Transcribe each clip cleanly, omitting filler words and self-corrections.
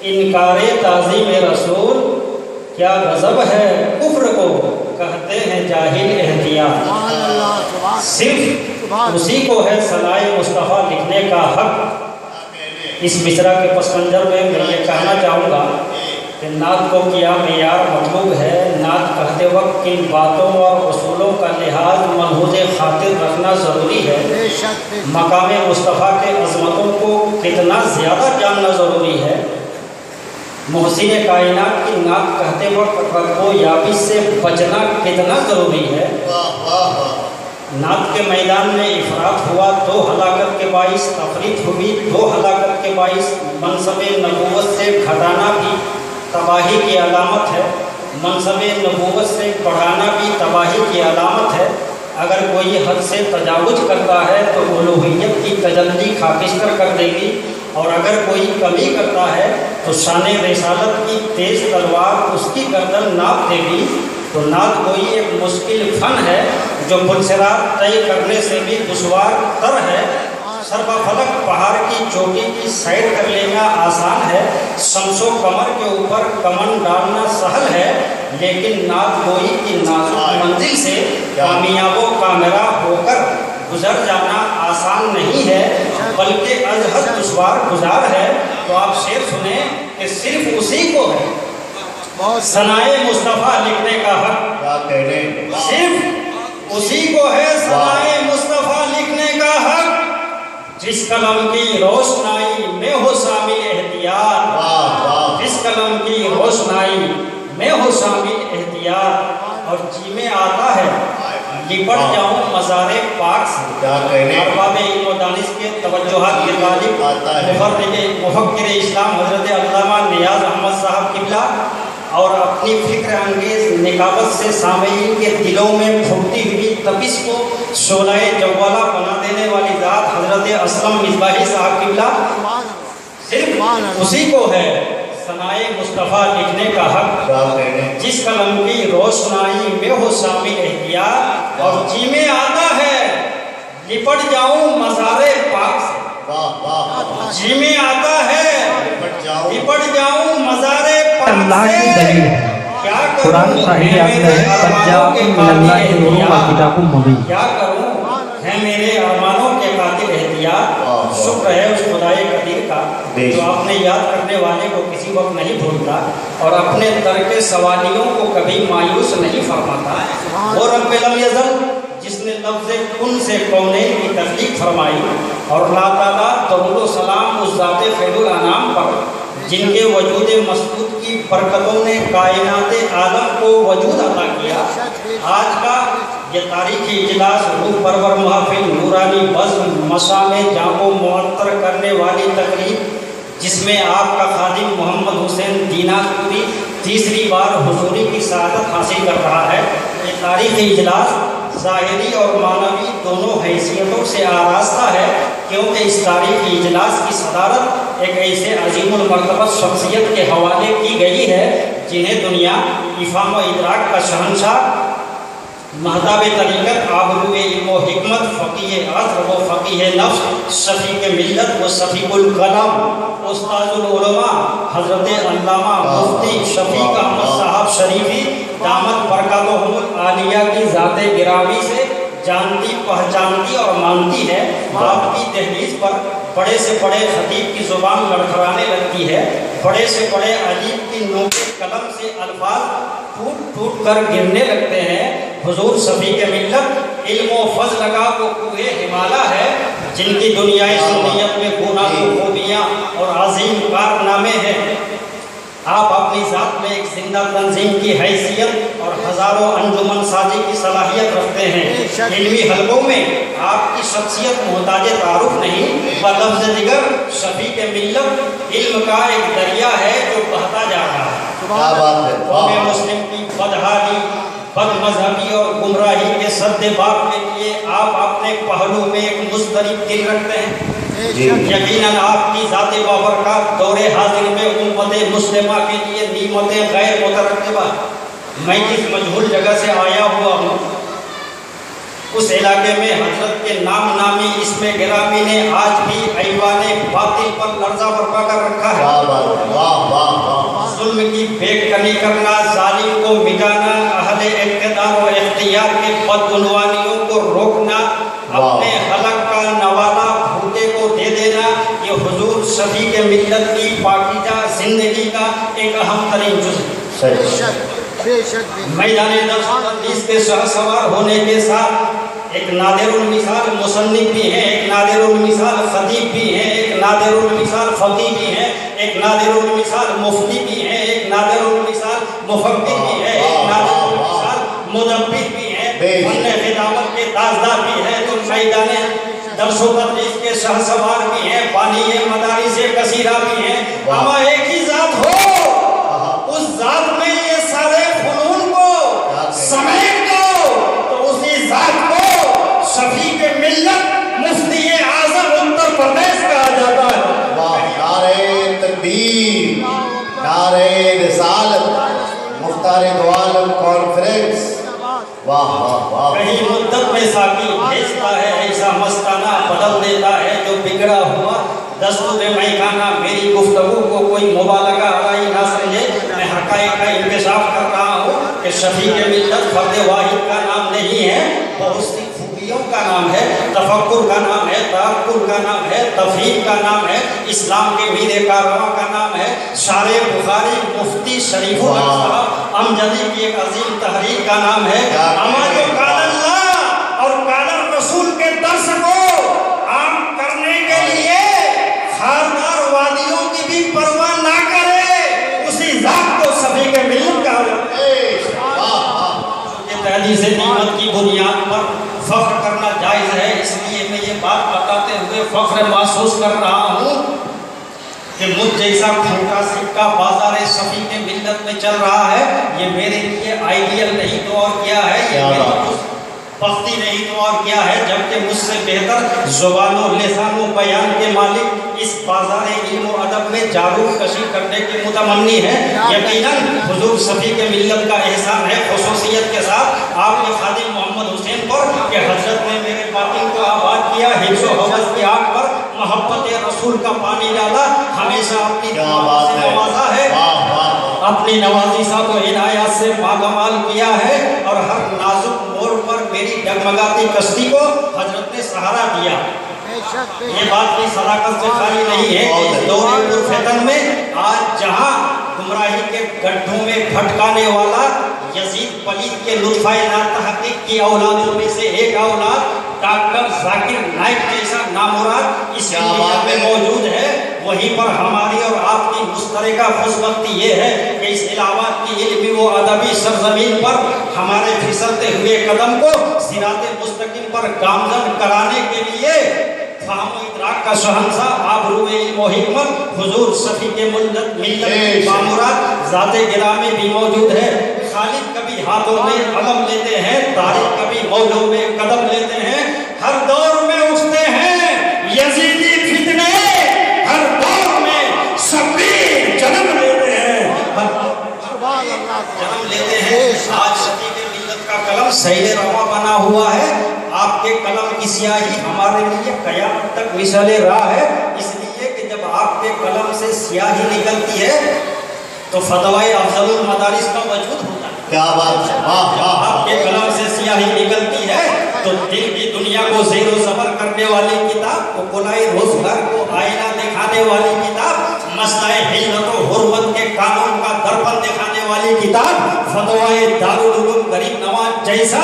انکار تعظیم رسول کیا غضب ہے کفر کو کہتے ہیں جاہل احتیاط، صرف اسی کو ہے ثنائے مصطفیٰ لکھنے کا حق۔ اس مصرع کے پس منظر میں یہ کہنا چاہوں گا کہ نعت کو کیا معیار مطلوب ہے۔ نعت کہتے وقت کن باتوں اور اصولوں کا لحاظ ملحوظ خاطر رکھنا ضروری ہے، مقام مصطفیٰ کے عظمتوں کو کتنا زیادہ جاننا ضروری ہے، محسن کائنات کی نعت کہتے وقت رگ و یابس سے بچنا کتنا ضروری ہے۔ نعت کے میدان میں افراط ہوا تو ہلاکت کے باعث، تفریط ہوئی تو ہلاکت کے باعث، منصب نبوت سے گھٹانا بھی تباہی کی علامت ہے، منصب نبوت سے بڑھانا بھی تباہی کی علامت ہے۔ اگر کوئی حد سے تجاوز کرتا ہے تو الوہیت کی تجلی خاکستر کر دے گی، اور اگر کوئی کمی کرتا ہے تو شان رسالت کی تیز تلوار اس کی گردن ناپ دے گی۔ تو نعت گوئی ایک مشکل فن ہے جو پلسرات طے کرنے سے بھی دشوار تر ہے۔ سربا فلک پہاڑ کی چوٹی کی سیر کر لینا آسان ہے، شمس و قمر کے اوپر کمن ڈالنا سہل ہے، لیکن نعت گوئی کی نازک منزل سے کامیاب و کامیاب ہو کر گزر جانا آسان نہیں ہے، بلکہ از حد دشوار گزار ہے۔ تو آپ شعر سنیں کہ صرف اسی کو ہے ثنائے مصطفیٰ لکھنے کا حق، صرف اسی کو ہے ثنائے مصطفیٰ لکھنے کا حق، جس قلم کی روشنائی میں ہو شامل احتیاط، جس قلم کی روشنائی میں ہو شامل احتیاط، اور جی میں آتا ہے لپٹ جاؤں مزار پاک سے۔ ارباب علم و دانش کے توجہات کے طالب مفکر اسلام حضرت علامہ نیاز احمد صاحب قبلہ اور اپنی فکر انگیز نکابت سے سامعین کے دلوں میں پھوٹتی ہوئی تپش کو شعلہ جوالہ بنا دینے والی ذات حضرت اسلم مصباحی صاحب قبلہ، صرف اسی کو ہے ثنائے مصطفیٰ لکھنے کا حق، جس قلم کی روشنائی میں ہو شامل احتیاط، اور جی میں آتا ہے لپٹ جاؤں مزار پاک سے، جی میں آتا ہے لپٹ جاؤں مزار پاک اللہ کی دلیل ہے۔ قرآن صحیح آتا ہے پنجاب من اللہ کے نور و کتاب مبین۔ کیا کروں ہے میرے ارمانوں کے قاتل احتیاط، شکر ہے اس خدائے قدیر کا جو اپنے یاد کرنے والے کو کسی وقت نہیں بھولتا اور اپنے ترک سوالیوں کو کبھی مایوس نہیں فرماتا۔ وہ رب لم یزل جس نے لفظ کن سے کونین کی تخلیق فرمائی، اور اللہ تعالیٰ درود و سلام اس ذات خیر الانام پر جن کے وجود مسعود کی برکتوں نے کائنات عالم کو وجود عطا کیا۔ آج کا یہ تاریخی اجلاس روح پرور محفل، نورانی بزم، مشام جاں کو معطر کرنے والی تقریب، جس میں آپ کا خادم محمد حسین دیناج پوری تیسری بار حضوری کی سعادت حاصل کر رہا ہے۔ یہ تاریخی اجلاس ظاہری اور معنوی دونوں حیثیتوں سے آراستہ ہے، کیونکہ اس تاریخی اجلاس کی صدارت ایک ایسے عظیم المرتبہ شخصیت کے حوالے کی گئی ہے جنہیں دنیا افہام و ادراک کا شہنشاہ، مہتاب طریقت، آبرو علم و حکمت، فقیہ عصر و فقیہ نفس، شفیق ملت و شفیق القلم، استاذ العلماء حضرت علامہ مفتی شفیق احمد صاحب شریفی دامت برکاتہم العالیہ کی ذات گرامی سے جانتی، پہچانتی اور مانتی ہے۔ آپ کی دہلیز پر بڑے سے بڑے خطیب کی زبان لڑکھڑانے لگتی ہے، بڑے سے بڑے ادیب کی نوک قلم سے الفاظ ٹوٹ ٹوٹ کر گرنے لگتے ہیں۔ حضور شفیق ملت علم و فضل کا وہ کوہ ہمالیہ ہے جن کی دنیائے سنیت میں گناہ خوبیاں اور عظیم کارنامے ہیں۔ آپ اپنی ذات میں ایک زندہ تنظیم کی حیثیت اور ہزاروں انجمن سازی کی صلاحیت رکھتے ہیں۔ علمی حلقوں میں آپ کی شخصیت محتاج تعارف نہیں، بلفظ دیگر شفیق ملت علم کا ایک دریا ہے جو بہتا جا رہا ہے۔ قوم مسلم کی بدحالی، بد مذہبی اور گمراہی کے سد باب کے لیے آپ اپنے پہلو میں ایک مضطرب دل رکھتے ہیں۔ یقیناً آپ کی ذات بابرکات دور حاضر میں امت مسلمہ کے لیے نعمتیں غیر مترتبہ۔ میں جس مجہول جگہ سے آیا ہوا ہوں اس علاقے میں حضرت کے نام نامی اسم گرامی نے آج بھی ایوان باطل پر لرزہ برپا کر رکھا ہے۔ ظلم کی بے کنی کرنا، ظالم کو مٹانا، اہل اقتدار و اختیار کے بدعنوانیوں کو روکنا، اپنے حلق کا نوالا بھوکے کو دے دینا، یہ حضور شفیع کے ملت کی پاکیزہ زندگی کا ایک اہم ترین جز ہے۔ میدان درس و تدریس کے شہسوار ہونے کے ساتھ ایک نادر المثال مصنف بھی ہیں، ایک نادر المثال خطیب بھی ہیں، ایک نادر المثال فقیہ بھی ہیں، ایک نادر المثال مفتی بھی ہیں، ایک نادر المثال مفکر بھی ہے، ایک نادر المثال مدبر بھی ہیں، فن خطابت کے تاجدار بھی ہیں، تو میدان درس و تدریس کے شہسوار بھی ہیں، بانی مدارس کثیرہ بھی ہیں۔ اما ایک ہی ذات ہو، اس ذات میں یہ سارے فنون کو سمیٹ دو تو اسی ذات کو شفیع کے ملت مفتی اعظم اتر پردیش کہا جاتا ہے۔ نعرہ تکبیر، نعرہ رسالت، مختار دو عالم کانفرنس۔ واہ واہ واہ۔ کہیں مدت میں ساقی بھیجتا ہے ایسا مستانہ بدل دیتا ہے جو بگڑا ہوا دستور میخانہ۔ میری گفتگو کو کوئی مبالغہ آرائی نہ سمجھے، میں حقائق کا انکشاف کر رہا ہوں کہ شفیع ملت فرد واحد کا نام نہیں ہے، بہت سی خوبیوں کا نام ہے، تفکر کا نام ہے، تعقل کا نام ہے، تفہیم کا نام ہے، اسلام کے میر کارواں کا نام ہے، شارع بخاری مفتی شریف الحق امجدی کی ایک عظیم تحریک کا نام ہے۔ اما جو قال اللہ اور قال الرسول کے درس کو عام کرنے کے لیے خاردار وادیوں کی بھی پرواہ نہ کرے، اسی ذات کو شفیع کے ملت کہا جاتا ہے۔ یہ تحدیث نعمت کی بنیاد پر فخر کرنا جائز ہے، اس لیے میں یہ بات بتاتے ہوئے فخر محسوس کر رہا ہوں کہ مجھ جیسا کھوٹا سکہ بازار شفیع کے ملت میں چل رہا ہے، یہ میرے لیے آئیڈیل نہیں تو اور کیا ہے، یہ میری پختی نہیں تو اور کیا ہے، جبکہ مجھ سے بہتر زبان و لسان و بیان کے مالک اس بازار علم و ادب میں جارو کشی کرنے کے متمنی ہیں۔ یقیناً حضور شفیع کے ملت کا احسان ہے خصوصیت کے ساتھ آپ کے خادم محمد حسین پر کہ حضرت نے میرے باطن کو آباد کیا، حفظ و حفظ کی آگ پر محبت رسول کا پانی ڈالا، ہمیشہ اپنی دعا سے نوازا ہے، اپنی نوازشات و عنایات سے باکمال کیا ہے، اور ہر نازک موڑ پر میری ڈگمگاتی کشتی کو حضرت نے سہارا دیا۔ یہ بات کی صداقت سے خالی نہیں ہے کہ اس دور پرفتن میں آج جہاں گمراہی کے گڈھوں میں بھٹکانے والا یزید پلید کے لطفہ ناتحقیق کی اولادوں میں سے ایک اولاد ڈاکٹر ذاکر نائک جیسا نامراد اس دنیا میں موجود ہے، وہیں پر ہماری اور آپ کی مشترکہ خوشبختی یہ ہے کہ اس الہ آباد کی علمی و ادبی سرزمین پر ہمارے پھسلتے ہوئے قدم کو صراط مستقیم پر گامزن کرانے کے لیے فہم و ادراک کا شہنشاہ آبرو علم و حکمت حضور شفیع کے ملت کی بامراد ذات گرامی بھی موجود ہے۔ خالد کبھی ہاتھوں میں علم لیتے ہیں، تاریخ کبھی موجوں میں قدم لیتے ہیں، ہر دور میں اٹھتے ہیں یزیدی فتنے، ہر دور میں شبیر جنم لیتے ہیں، جنم لیتے ہیں۔ آج شفیع کے ملت کا قلم سیل رواں بنا ہوا ہے، آپ کے قلم کی سیاہی ہمارے لیے قیامت تک مثال راہ ہے، اس لیے کہ جب آپ کے قلم سے سیاہی نکلتی ہے تو فتوائے افضل المدارس کا وجود ہوتا ہے۔ کیا بات ہے، جب آپ کے قلم سے سیاہی نکلتی ہے تو دل کی دنیا کو زیر و زبر کرنے والی کتاب، کو بلائے روزگار کو آئینہ دکھانے والی کتاب، مسئلہ حلت و حرمت کے قانون کا درپن دکھانے والی کتاب، فتوائے دارالعلوم غریب نواز جیسا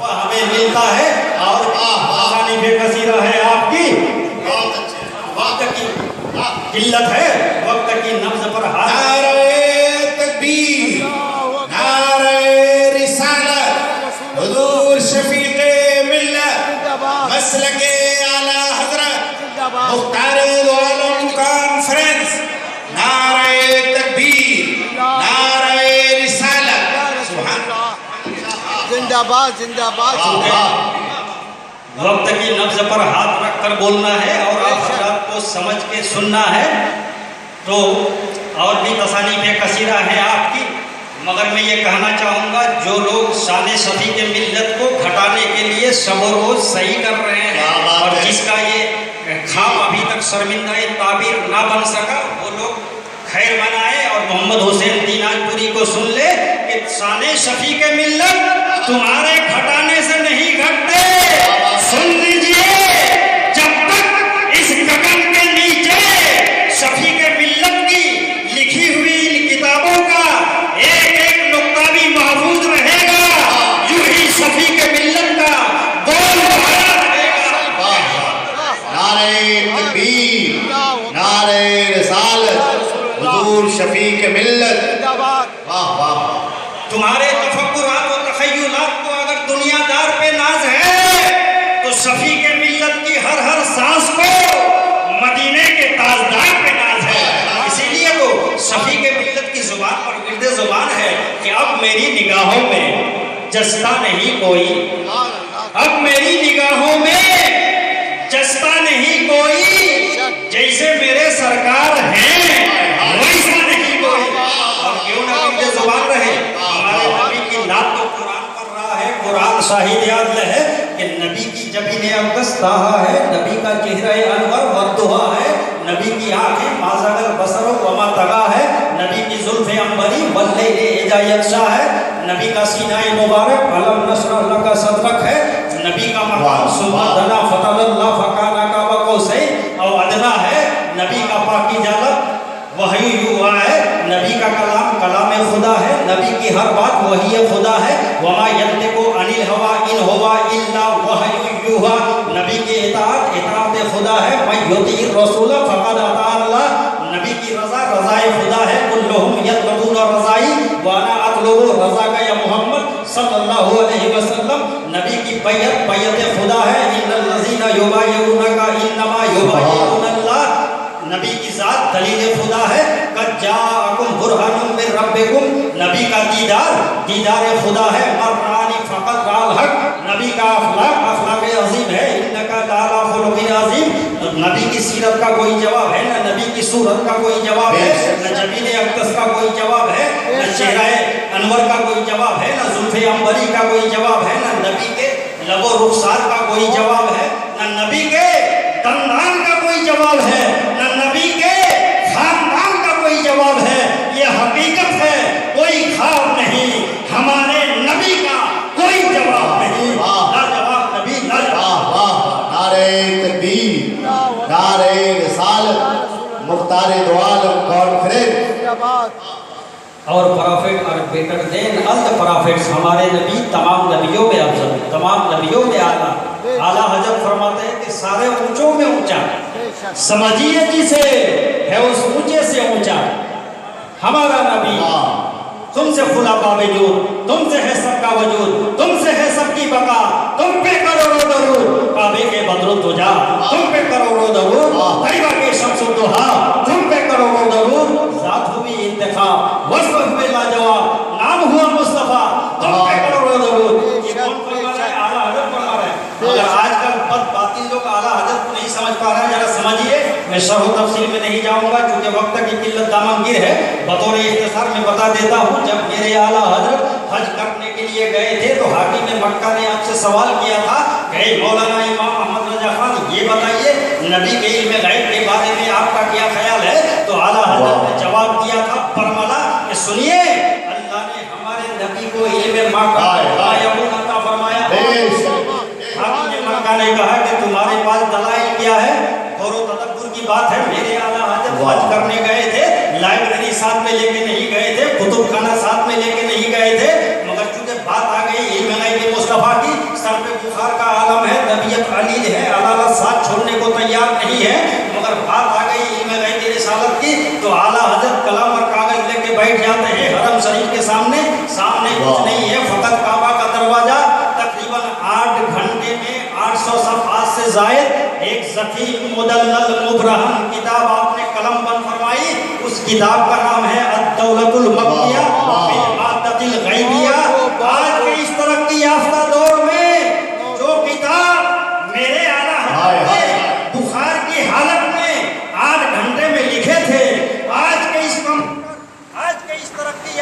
ہمیں ملتا ہے، اور آسانی بے کثیرہ ہے آپ کی، وقت کی قلت ہے، وقت کی نبض پر ہاتھ۔ نعرہ تکبیر، نعرہ رسالت، حضور شفیع ملت، مسلک اعلیٰ حضرت مختار دو عالم کانفرنس، نعرہ تکبیر، نعرہ رسالت، سبحان زندہ باد، زندہ باد۔ وقت کی نبض پر ہاتھ رکھ کر بولنا ہے اور آپ حضرات کو سمجھ کے سننا ہے، تو اور بھی تصانیف کثیرہ ہیں آپ کی، مگر میں یہ کہنا چاہوں گا جو لوگ شان صفی کے ملت کو گھٹانے کے لیے شب و روز صحیح کر رہے ہیں اور جس کا یہ خواب ابھی تک شرمندہ تعبیر نہ بن سکا وہ لوگ خیر منائے اور محمد حسین دیناج پوری کو سن لے کہ شان صفی کے ملت تمہارے گھٹانے سے نہیں گھٹتے. سن لیجئے جب تک اس گگن کے نیچے صفی کے ملت کی لکھی ہوئی ان کتابوں کا ایک ایک نقطہ بھی محفوظ رہے گا یوں ہی صفی کے ملت کا بول بھرا رہے گا. نعرہ تکبیر، نعرہ رسالت، حضور شفیع ملت. واہ واہ. تمہارے تفکرات و تخیلات کو اگر دنیا دار پہ ناز ہے تو صفی کے ملت کی ہر ہر سانس کو مدینے کے تاجدار پہ ناز ہے. اسی لیے وہ صفی کے ملت کی زبان پر گرد زبان ہے کہ اب میری نگاہوں میں جستا نہیں کوئی، اب میری نگاہوں میں جستا نہیں کوئی، جیسے میرے سرکار ہیں ویسا نہیں کوئی. اور کیوں نہ گرد زبان رہے، ہمارے نبی کی نعت تو قرآن پڑھ رہا ہے، قرآن شاہد یاد ہے کہ نبی کی جبین اقدس تاہا ہے، نبی کا چہرہ انور وردہا ہے، نبی کی آنکھیں ما زاغ البصر وما طغی ہے، نبی کی زلف عنبری واللیل اذا یغشی ہے، نبی کا سینہ مبارک الم نشرح لک صدرک ہے، نبی کا مقام ثم دنا فتدلی فکان قاب قوسین او ادنی ہے، نبی کا پاکیزہ لب وحی یوحا ہے، نبی کا کلام کلام خدا ہے، نبی کی ہر بات وحی خدا ہے. وما ینطق عن الہوی ان هو الا وحی یوحا، نبی کی اطاعت اطاعت خدا ہے. من یطیع الرسول فقد اطاع اللہ، نبی کی رضا رضائے خدا ہے. کلہم یطلبون رضائی وانا اطلب رضاک یا محمد صلی اللہ علیہ وسلم، نبی کی بیعت بیعت خدا ہے. ان الذین یبایعونک انما یبایعون اللہ، نبی کی ذات دلیل خدا ہے. قد جاءکم برہان من ربکم، نبی کا دیدار دیدار خدا ہے. مرانی فقط رال حق، نبی کا اخلاق اخلاق عظیم ہے. انک لعلی خلق عظیم، نبی کی سیرت کا کوئی جواب ہے نہ نبی کی صورت کا کوئی جواب ہے، نہ جبین اقدس کا کوئی جواب ہے، نہ چہرہ انور کا کوئی جواب ہے، نہ زلف عنبری کا کوئی جواب ہے، نہ نبی کے لب و رخسار کا کوئی جواب ہے، نہ نبی کے دندان کا کوئی جواب ہے، نہ نبی کے خاندان کا کوئی جواب ہے. یہ حقیقت ہے، کوئی خواب نہیں. ہمارے نبی کا کوئی جواب نہیں. لا جواب نبی لا جواب. نعرہ تکبیر، نعرہ رسالت، مختار دو عالم کانفرنس. اور پرافٹ اور بیٹر دین الد پرافٹس، ہمارے نبی تمام نبیوں میں افضل، تمام نبیوں میں اعلیٰ. اعلیٰ حضرت فرماتے ہیں کہ سارے اونچوں میں اونچا، سمجھیے جسے ہے اس اونچے سے اونچا ہمارا نبی. تم سے خلا باوجود، تم سے ہے سب کا وجود، تم سے ہے سب کی بقا، تم پہ کروڑوں درود کعبے کے بدر الدجا، تم پہ کروڑوں درود طیبہ کے شمس الضحیٰ، تم پہ کروڑوں درود ذات ہوئی انتخاب وصف ہوئے لاجواب نام ہوا مصطفیٰ، تم پہ کروڑوں درود. یہ کون فرما رہا ہے؟ اعلیٰ حضرت فرما رہا ہے. مگر آج کل بد باطل لوگ اعلیٰ حضرت کو نہیں سمجھ پا رہے ہیں. ذرا سمجھیے، میں شرح و تفصیل میں نہیں جاؤں گا کیونکہ وقت کی قلت دامنگیر ہے. بطور اختصار میں بتا دیتا ہوں، جب میرے اعلیٰ حضرت حج کرنے کے لیے گئے تھے تو حاکم مکہ نے آپ سے سوال کیا تھا کہ مولانا امام احمد رضا خان یہ بتائیے نبی کے علم غیب کے بارے میں آپ کا کیا خیال ہے؟ تو اعلیٰ حضرت نے جواب دیا تھا برملا کہ سنیے، اللہ نے ہمارے نبی کو علم عطا فرمایا. حاکم مکہ نے کہا کہ تمہارے پاس دلائل کیا ہے؟ غور و تدبر کی بات ہے. میرے اعلیٰ حضرت حج کرنے گئے تھے، لائبریری ساتھ میں لے کے نہیں گئے تھے، کتب خانہ ساتھ میں لے کے نہیں گئے تھے، مگر چونکہ بات آ گئی علم غیب مصطفیٰ کی، سر پہ بخار کا عالم ہے، طبیعت علیل ہے، اعلیٰ ساتھ چھوڑنے کو تیار نہیں ہے، مگر بات آ گئی علم غیب رسالت کی تو اعلیٰ حضرت قلم اور کاغذ لے کے بیٹھ جاتے ہیں حرم شریف کے سامنے. سامنے کچھ نہیں ہے، فقط کعبہ کا دروازہ. تقریباً 8 گھنٹے میں 800 صفحات سے زائد ایک ذخیر مدلل مبرہن کتاب آپ نے قلم بند فرمائی. اس کتاب کا نام ہے الدولۃ المکیہ بالمادۃ الغیبیہ. آج کے اس ترقی یافتہ دور میں جو کتاب میرے اعلیٰ حضرت نے بخار کی حالت میں 8 گھنٹے میں لکھے تھے، آج کے اس ترقی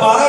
12